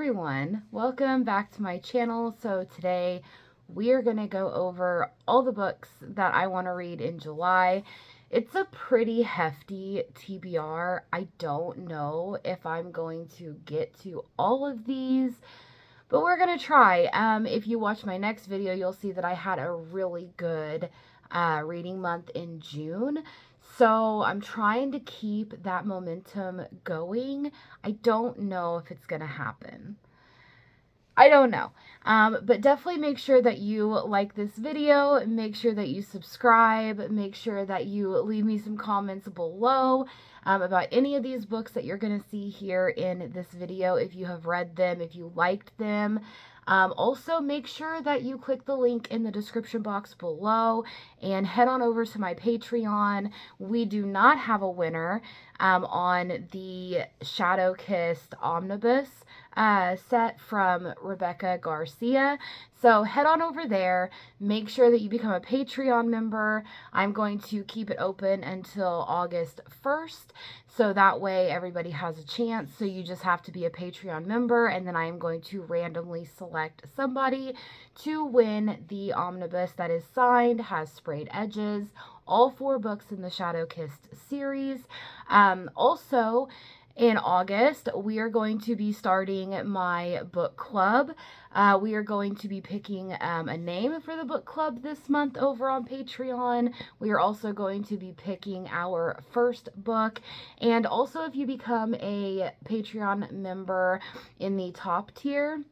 everyone, welcome back to my channel. So today we are going to go over all the books that I want to read in July. It's a pretty hefty TBR. I don't know if I'm going to get to all of these, but we're going to try. If you watch my next video, you'll see that I had a really good reading month in June. So I'm trying to keep that momentum going. I don't know if it's going to happen. I don't know. But definitely make sure that you like this video. Make sure that you subscribe. Make sure that you leave me some comments below about any of these books that you're going to see here in this video. If you have read them, if you liked them. Also, make sure that you click the link in the description box below and head on over to my Patreon. We do not have a winner on the Shadow Kissed Omnibus set from Rebecca Garcia. So head on over there. Make sure that you become a Patreon member. I'm going to keep it open until August 1st. So that way everybody has a chance. So you just have to be a Patreon member, and then I am going to randomly select somebody to win the omnibus that is signed, has sprayed edges, all 4 books in the Shadow Kissed series. Also, in August, we are going to be starting my book club. We are going to be picking a name for the book club this month over on Patreon. We are also going to be picking our first book. And also, if you become a Patreon member in the top tier,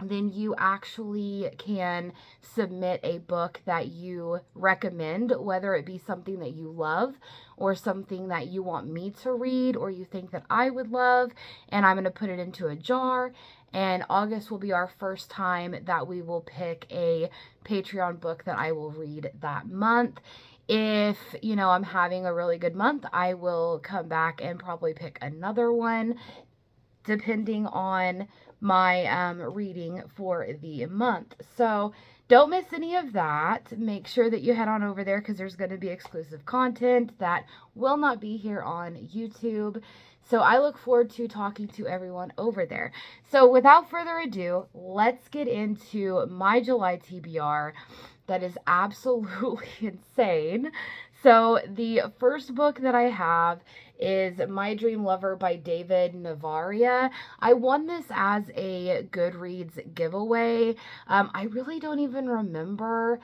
then you actually can submit a book that you recommend, whether it be something that you love or something that you want me to read or you think that I would love, and I'm going to put it into a jar. And August will be our first time that we will pick a Patreon book that I will read that month. If, I'm having a really good month, I will come back and probably pick another one, depending on my reading for the month. So don't miss any of that. Make sure that you head on over there because there's going to be exclusive content that will not be here on YouTube. So I look forward to talking to everyone over there. So without further ado, let's get into my July TBR that is absolutely insane. So the first book that I have is My Dream Lover by David Navaria. I won this as a Goodreads giveaway. I really don't even remember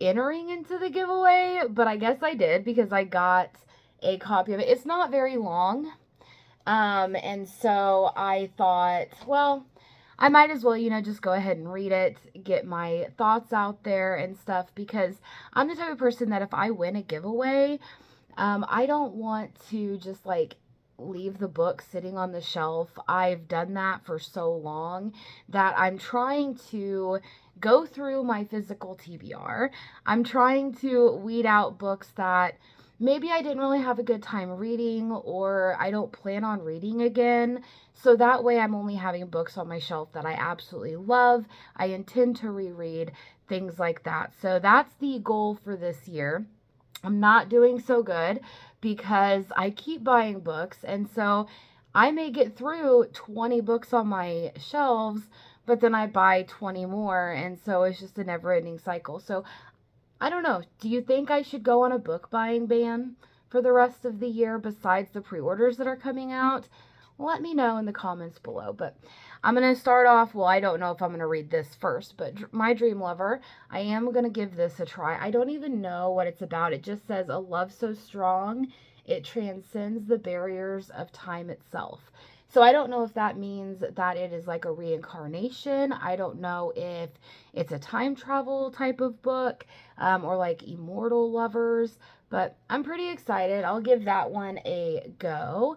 entering into the giveaway, but I guess I did because I got a copy of it. It's not very long. And so I thought, well, I might as well, just go ahead and read it, get my thoughts out there and stuff, because I'm the type of person that if I win a giveaway, I don't want to just leave the book sitting on the shelf. I've done that for so long that I'm trying to go through my physical TBR. I'm trying to weed out books that maybe I didn't really have a good time reading or I don't plan on reading again. So that way I'm only having books on my shelf that I absolutely love. I intend to reread, things like that. So that's the goal for this year. I'm not doing so good because I keep buying books, and so I may get through 20 books on my shelves, but then I buy 20 more, and so it's just a never-ending cycle. So I don't know. Do you think I should go on a book buying ban for the rest of the year besides the pre-orders that are coming out? Let me know in the comments below. But I'm going to start off, well, I don't know if I'm going to read this first, but My Dream Lover, I am going to give this a try. I don't even know what it's about. It just says, a love so strong, it transcends the barriers of time itself. So I don't know if that means that it is like a reincarnation. I don't know if it's a time travel type of book or like immortal lovers, but I'm pretty excited. I'll give that one a go.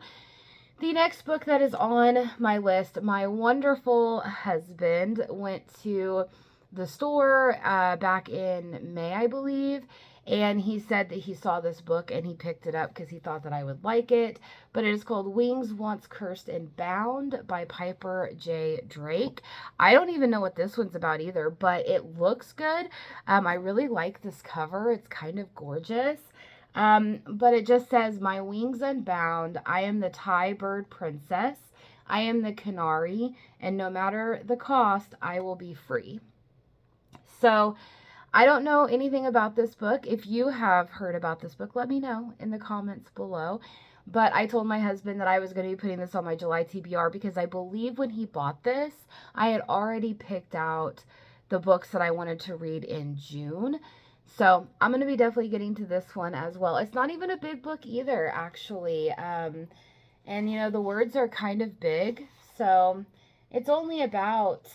The next book that is on my list, my wonderful husband went to the store back in May, I believe, and he said that he saw this book and he picked it up because he thought that I would like it. But it is called Wings Once Cursed and Bound by Piper J. Drake. I don't even know what this one's about either, but it looks good. I really like this cover. It's kind of gorgeous. But it just says, my wings unbound, I am the Thai bird princess. I am the canary, and no matter the cost, I will be free. So I don't know anything about this book. If you have heard about this book, let me know in the comments below. But I told my husband that I was going to be putting this on my July TBR because I believe when he bought this, I had already picked out the books that I wanted to read in June. So I'm going to be definitely getting to this one as well. It's not even a big book either, actually. And, you know, the words are kind of big. So it's only about,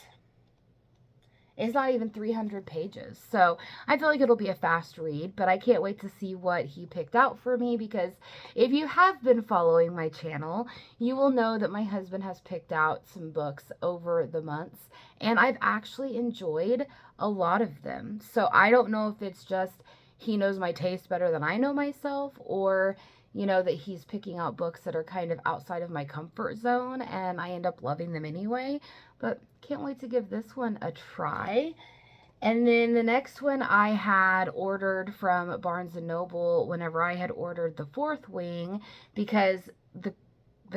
it's not even 300 pages. So I feel like it'll be a fast read, but I can't wait to see what he picked out for me because if you have been following my channel, you will know that my husband has picked out some books over the months, and I've actually enjoyed a lot of them. So I don't know if it's just he knows my taste better than I know myself, or you know, that he's picking out books that are kind of outside of my comfort zone and I end up loving them anyway. But can't wait to give this one a try. And then the next one I had ordered from Barnes & Noble whenever I had ordered The Fourth Wing because the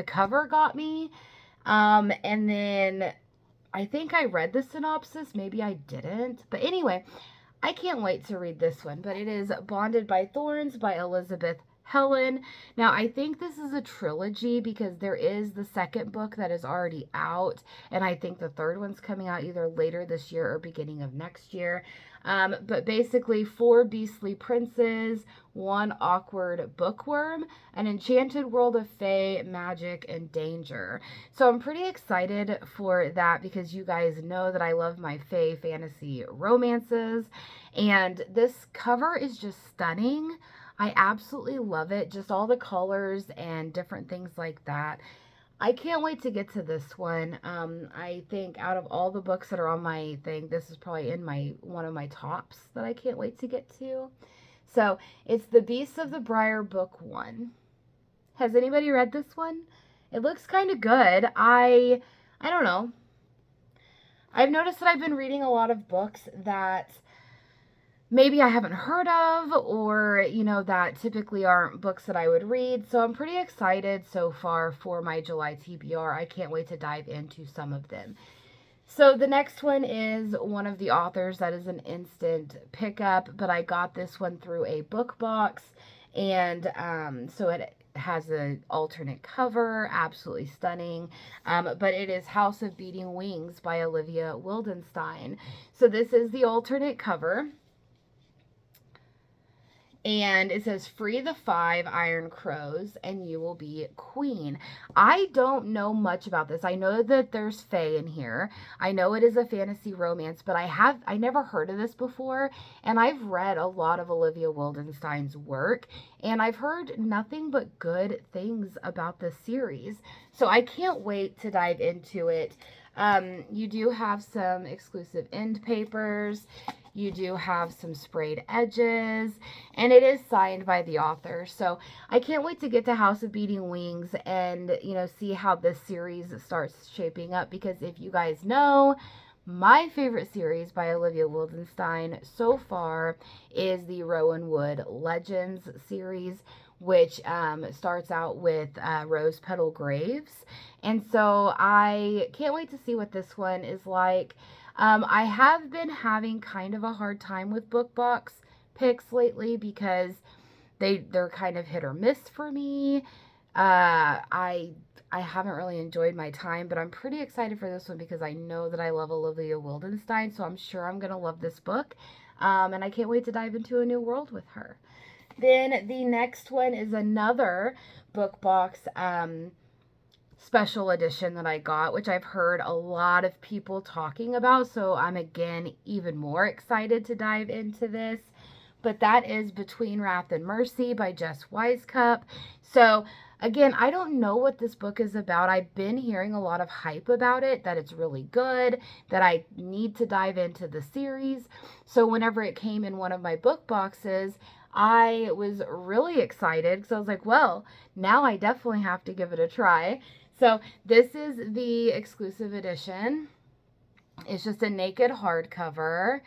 cover got me. And then I think I read the synopsis. Maybe I didn't. But anyway, I can't wait to read this one. But it is Bonded by Thorns by Elizabeth Helen. Now, I think this is a trilogy because there is the second book that is already out, and I think the third one's coming out either later this year or beginning of next year. But basically, 4 beastly princes, 1 awkward bookworm, an enchanted world of fae, magic, and danger. So I'm pretty excited for that because you guys know that I love my fae fantasy romances, and this cover is just stunning. I absolutely love it. Just all the colors and different things like that. I can't wait to get to this one. I think out of all the books that are on my thing, this is probably in my one of my tops that I can't wait to get to. So it's The Beasts of the Briar Book 1. Has anybody read this one? It looks kind of good. I don't know. I've noticed that I've been reading a lot of books that maybe I haven't heard of, or, you know, that typically aren't books that I would read. So I'm pretty excited so far for my July TBR. I can't wait to dive into some of them. So the next one is one of the authors that is an instant pickup, but I got this one through a book box, and so it has an alternate cover, absolutely stunning, but it is House of Beating Wings by Olivia Wildenstein. So this is the alternate cover. And it says, free the 5 iron crows and you will be queen. I don't know much about this. I know that there's fae in here. I know it is a fantasy romance, but I never heard of this before. And I've read a lot of Olivia Wildenstein's work, and I've heard nothing but good things about this series. So I can't wait to dive into it. You do have some exclusive end papers. You do have some sprayed edges, and it is signed by the author. So I can't wait to get to House of Beating Wings and, you know, see how this series starts shaping up, because if you guys know, my favorite series by Olivia Wildenstein so far is the Rowan Wood Legends series, which starts out with Rose Petal Graves. And so I can't wait to see what this one is like. I have been having kind of a hard time with book box picks lately because they're kind of hit or miss for me. I haven't really enjoyed my time, but I'm pretty excited for this one because I know that I love Olivia Wildenstein, so I'm sure I'm going to love this book. And I can't wait to dive into a new world with her. Then the next one is another book box special edition that I got, which I've heard a lot of people talking about. So I'm again even more excited to dive into this. But that is Between Wrath and Mercy by Jess Wisecup. So again, I don't know what this book is about. I've been hearing a lot of hype about it, that it's really good, that I need to dive into the series. So whenever it came in one of my book boxes, I was really excited because I was like, well, now I definitely have to give it a try. So this is the exclusive edition. It's just a naked hardcover.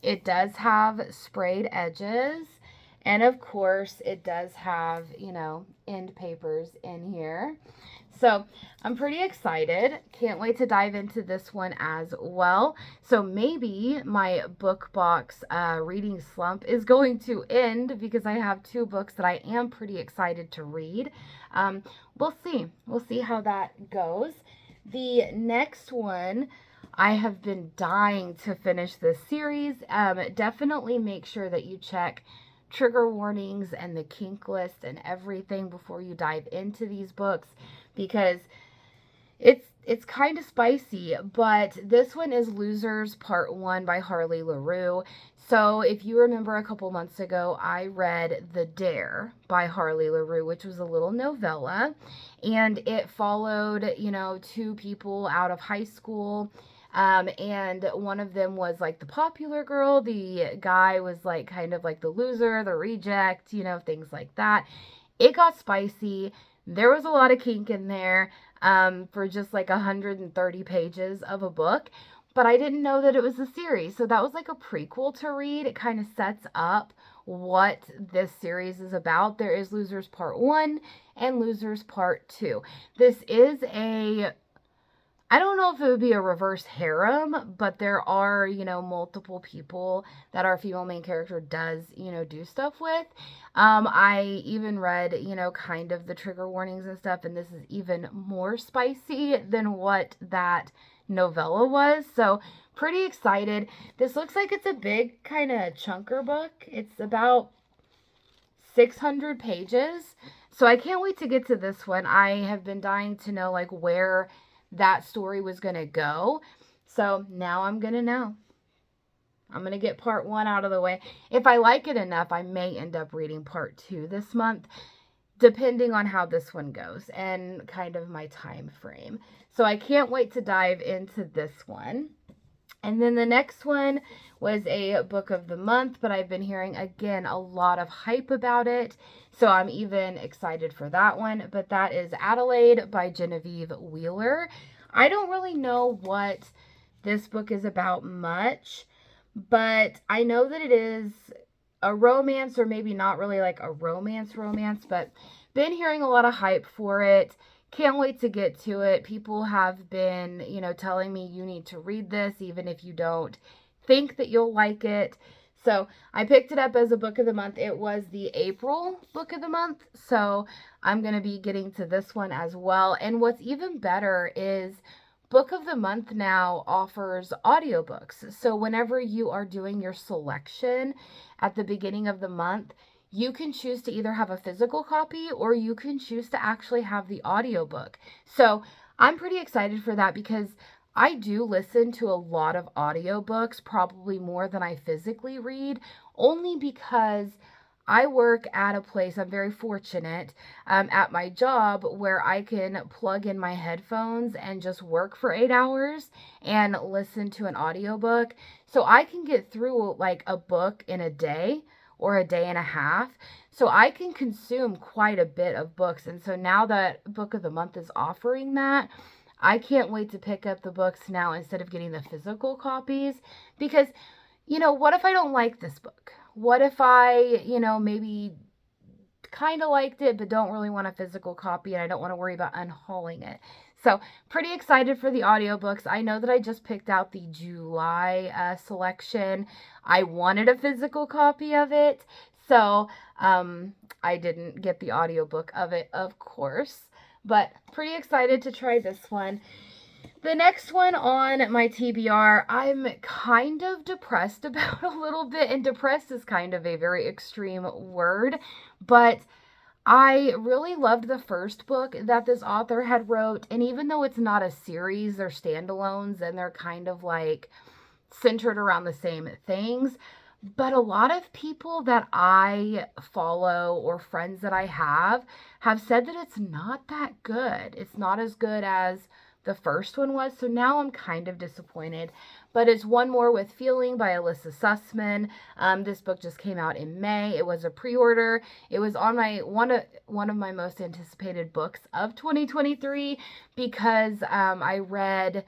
It does have sprayed edges, And of course, it does have, end papers in here. So I'm pretty excited. Can't wait to dive into this one as well. So maybe my book box reading slump is going to end because I have two books that I am pretty excited to read. Um, we'll see. We'll see how that goes. The next one, I have been dying to finish this series. Definitely make sure that you check trigger warnings and the kink list and everything before you dive into these books because it's kind of spicy, but this one is Losers Part 1 by Harley LaRue. So if you remember a couple months ago, I read The Dare by Harley LaRue, which was a little novella, and it followed, two people out of high school. And one of them was like the popular girl. The guy was like kind of like the loser, the reject, things like that. It got spicy. There was a lot of kink in there for just like 130 pages of a book. But I didn't know that it was a series. So that was like a prequel to read. It kind of sets up what this series is about. There is Losers Part 1 and Losers Part 2. This is I don't know if it would be a reverse harem, but there are, multiple people that our female main character does, do stuff with. I even read, kind of the trigger warnings and stuff, and this is even more spicy than what that novella was. So, pretty excited. This looks like it's a big kind of chunker book. It's about 600 pages. So I can't wait to get to this one. I have been dying to know like where that story was going to go. So now I'm going to know. I'm going to get part 1 out of the way. If I like it enough, I may end up reading part 2 this month, depending on how this one goes and kind of my time frame. So I can't wait to dive into this one. And then the next one was a book of the month, but I've been hearing again a lot of hype about it. So I'm even excited for that one. But that is Adelaide by Genevieve Wheeler. I don't really know what this book is about much, but I know that it is a romance, or maybe not really like a romance, but been hearing a lot of hype for it. Can't wait to get to it. People have been, telling me you need to read this, even if you don't think that you'll like it. So I picked it up as a book of the month. It was the April book of the month. So I'm going to be getting to this one as well. And what's even better is book of the month now offers audiobooks. So whenever you are doing your selection at the beginning of the month, you can choose to either have a physical copy or you can choose to actually have the audiobook. So I'm pretty excited for that because I do listen to a lot of audiobooks, probably more than I physically read, only because I work at a place, I'm very fortunate at my job where I can plug in my headphones and just work for 8 hours and listen to an audiobook. So I can get through like a book in a day or a day and a half. So I can consume quite a bit of books. And so now that Book of the Month is offering that, I can't wait to pick up the books now instead of getting the physical copies. Because, what if I don't like this book? What if I, maybe kind of liked it, but don't really want a physical copy and I don't want to worry about unhauling it? So pretty excited for the audiobooks. I know that I just picked out the July selection. I wanted a physical copy of it. So I didn't get the audiobook of it, of course. But pretty excited to try this one. The next one on my TBR, I'm kind of depressed about a little bit. And depressed is kind of a very extreme word. But I really loved the first book that this author had wrote, and even though it's not a series, they're standalones and they're kind of like centered around the same things. But a lot of people that I follow or friends that I have said that it's not that good. It's not as good as the first one was. So now I'm kind of disappointed. But it's One More with Feeling by Alyssa Sussman. This book just came out in May. It was a pre-order. It was on my one of my most anticipated books of 2023 because I read,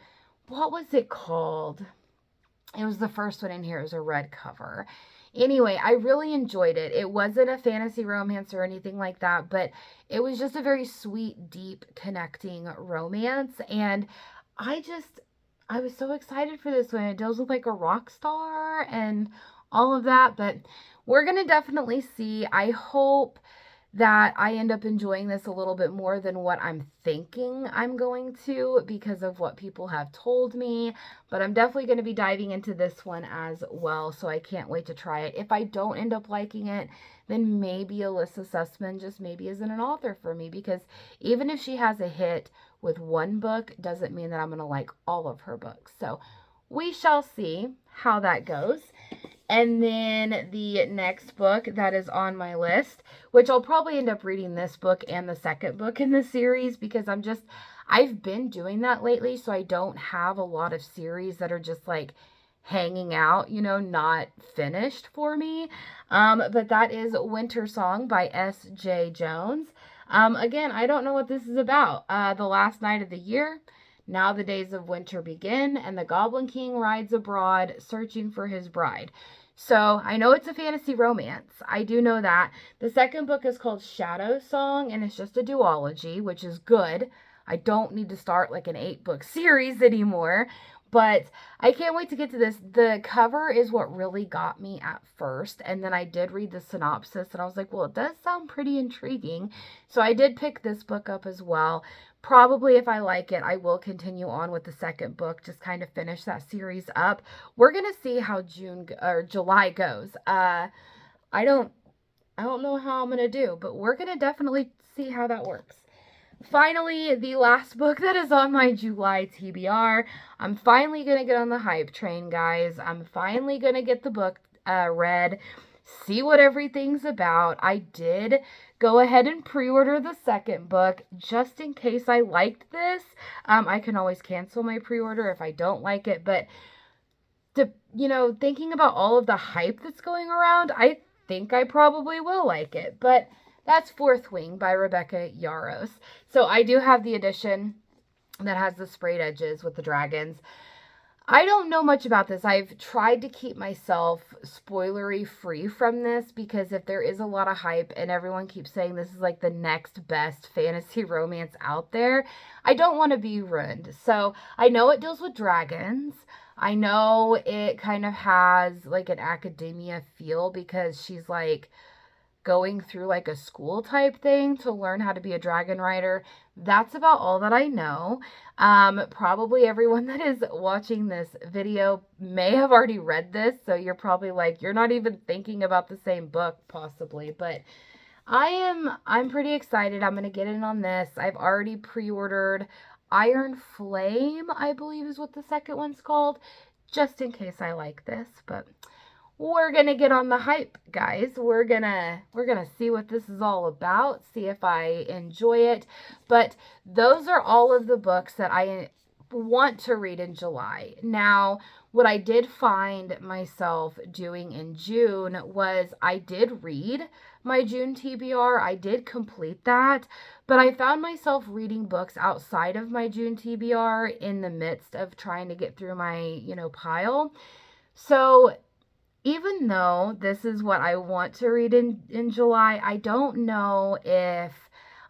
what was it called? It was the first one in here. It was a red cover. Anyway, I really enjoyed it. It wasn't a fantasy romance or anything like that, but it was just a very sweet, deep, connecting romance. And I just, I was so excited for this one. It deals with like a rock star and all of that, but we're going to definitely see. I hope that I end up enjoying this a little bit more than what I'm thinking I'm going to because of what people have told me. But I'm definitely going to be diving into this one as well. So I can't wait to try it. If I don't end up liking it, then maybe Alyssa Sussman just maybe isn't an author for me, because even if she has a hit with one book, doesn't mean that I'm going to like all of her books. So we shall see how that goes. And then the next book that is on my list, which I'll probably end up reading this book and the second book in the series, because I've been doing that lately. So I don't have a lot of series that are just like hanging out, not finished for me. But that is Winter Song by S.J. Jones. Again, I don't know what this is about. The last night of the year. Now the days of winter begin, and the Goblin King rides abroad, searching for his bride. So I know it's a fantasy romance. I do know that. The second book is called Shadow Song, and it's just a duology, which is good. I don't need to start like an 8-book series anymore. But I can't wait to get to this. The cover is what really got me at first. And then I did read the synopsis and I was like, well, it does sound pretty intriguing. So I did pick this book up as well. Probably if I like it, I will continue on with the second book, just kind of finish that series up. We're going to see how July goes. I don't know how I'm going to do, but we're going to definitely see how that works. Finally, the last book that is on my July TBR. I'm finally going to get on the hype train, guys. I'm finally going to get the book read, see what everything's about. I did go ahead and pre-order the second book just in case I liked this. I can always cancel my pre-order if I don't like it, but thinking about all of the hype that's going around, I think I probably will like it. But that's Fourth Wing by Rebecca Yarros. So I do have the edition that has the sprayed edges with the dragons. I don't know much about this. I've tried to keep myself spoilery free from this, because if there is a lot of hype and everyone keeps saying this is like the next best fantasy romance out there, I don't want to be ruined. So I know it deals with dragons. I know it kind of has like an academia feel, because she's like going through like a school type thing to learn how to be a dragon rider. That's about all that I know. Probably everyone that is watching this video may have already read this, so you're probably like, you're not even thinking about the same book possibly, but I'm pretty excited. I'm going to get in on this. I've already pre-ordered Iron Flame, I believe is what the second one's called, just in case I like this, but we're going to get on the hype, guys. We're going to see what this is all about, see if I enjoy it. But those are all of the books that I want to read in July. Now, what I did find myself doing in June was I did read my June TBR. I did complete that, but I found myself reading books outside of my June TBR in the midst of trying to get through my, pile. So even though this is what I want to read in July, I don't know if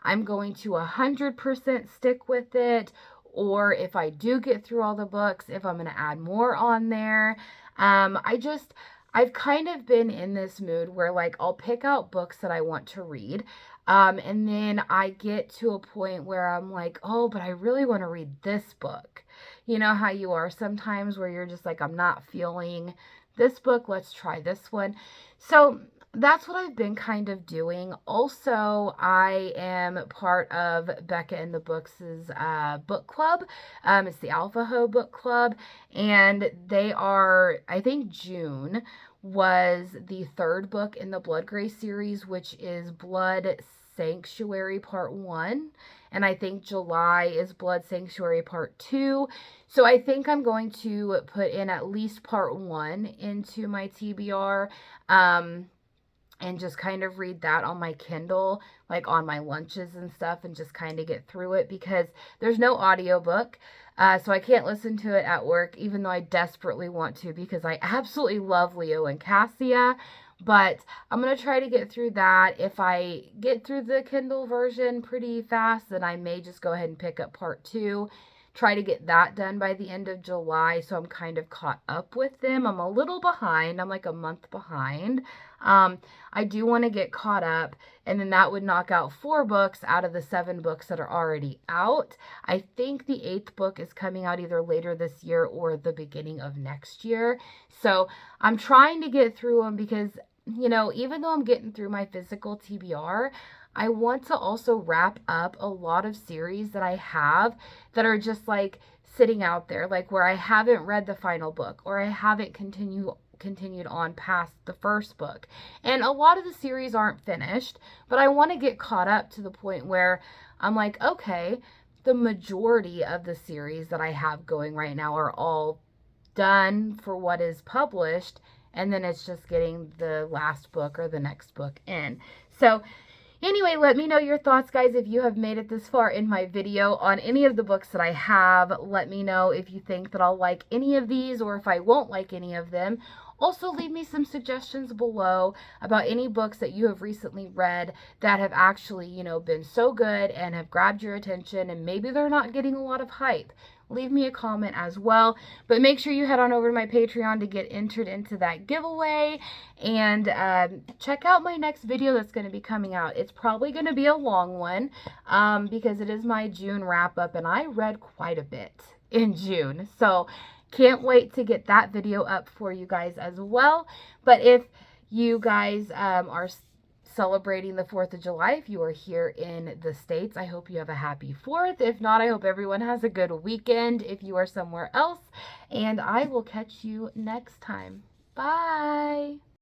I'm going to 100% stick with it, or if I do get through all the books, if I'm going to add more on there. I've kind of been in this mood where like I'll pick out books that I want to read. And then I get to a point where I'm like, oh, but I really want to read this book. You know how you are sometimes where you're just like, I'm not feeling this book, let's try this one. So that's what I've been kind of doing. Also, I am part of Becca and the Books' book club. It's the Alpha Ho book club, and they are, I think June was the third book in the Bloodgray series, which is Blood Sanctuary Part 1. And I think July is Blood Sanctuary Part 2. So I think I'm going to put in at least Part 1 into my TBR. And just kind of read that on my Kindle, like on my lunches and stuff, and just kind of get through it, because there's no audiobook. So I can't listen to it at work, even though I desperately want to, because I absolutely love Leo and Cassia. But I'm going to try to get through that. If I get through the Kindle version pretty fast, then I may just go ahead and pick up part 2. Try to get that done by the end of July, so I'm kind of caught up with them. I'm a little behind. I'm like a month behind. I do want to get caught up, and then that would knock out 4 books out of the 7 books that are already out. I think the 8th book is coming out either later this year or the beginning of next year. So I'm trying to get through them because, you know, even though I'm getting through my physical TBR, I want to also wrap up a lot of series that I have that are just like sitting out there, like where I haven't read the final book or I haven't continued on past the first book. And a lot of the series aren't finished, but I want to get caught up to the point where I'm like, okay, the majority of the series that I have going right now are all done for what is published, and then it's just getting the last book or the next book in. So anyway, let me know your thoughts, guys, if you have made it this far in my video on any of the books that I have. Let me know if you think that I'll like any of these or if I won't like any of them. Also, leave me some suggestions below about any books that you have recently read that have actually, you know, been so good and have grabbed your attention, and maybe they're not getting a lot of hype. Leave me a comment as well. But make sure you head on over to my Patreon to get entered into that giveaway. And check out my next video that's going to be coming out. It's probably going to be a long one because it is my June wrap up, and I read quite a bit in June. So can't wait to get that video up for you guys as well. But if you guys are celebrating the 4th of July, if you are here in the States, I hope you have a happy 4th. If not, I hope everyone has a good weekend if you are somewhere else. And I will catch you next time. Bye.